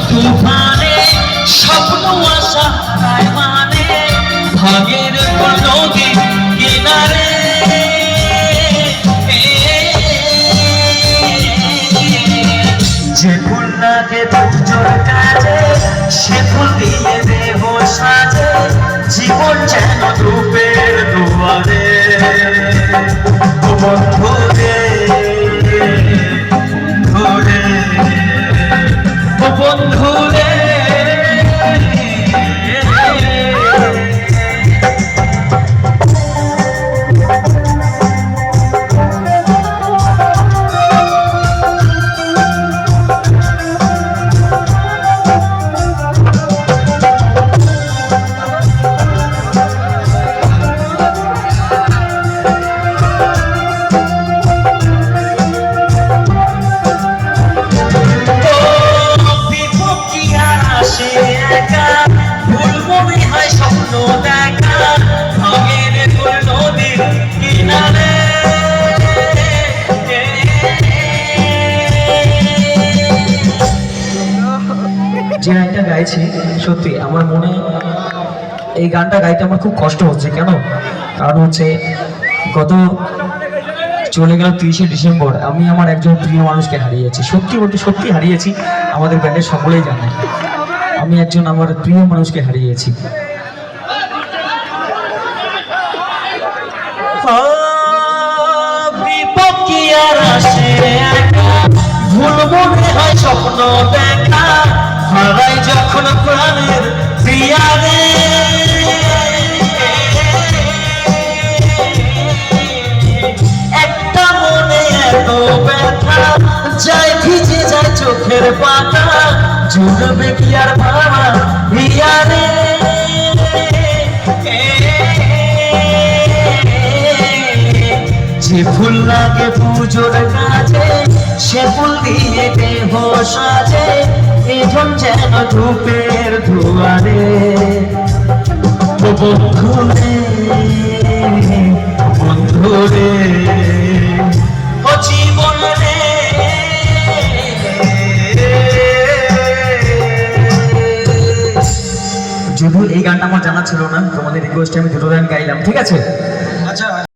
তুফানে স্বপ্ন আশা হারায় মানে ভাগের নদী কিনারে যে ফুল লাগে পুজোর কাজে সে ফুল দিয়ে দেহ সাজে জীবন যেন ধূপের দুয়ারে বন্ধু রে ধরে বন্ধু রে যে গানটা গাইছি সত্যি আমার মনে এই গানটা গাইতে আমার খুব কষ্ট হচ্ছে। কেন? কারণ হচ্ছে গত চলে গেল 30শে ডিসেম্বর আমি আমার একজন প্রিয় মানুষকে হারিয়েছি। সত্যি বলতে সত্যি হারিয়েছি, আমাদের ব্যান্ডের সকলেই জানে আমি একজন আমার প্রিয় মানুষকে হারিয়েছি। ভুল মনে হয় স্বপ্ন দেখা হারাই যখন প্রাণের প্রিয়ারে একটা মনে এত ব্যথা যায় ভিজে যায় চোখের পাতা জুড়বে কি আর ভাবা প্রিয়ারে যে ফুল লাগে পুজোর কাজে সে ফুল দিয়ে দেহ সাজে এখন যেন ধূপের দুয়ারে বন্ধু রে বন্ধু রে ও জীবন রে। যদিও এই গানটা আমার জানা ছিল না, তোমাদের রিকোয়েস্টে আমি দুটো গান গাইলাম, ঠিক আছে? আচ্ছা।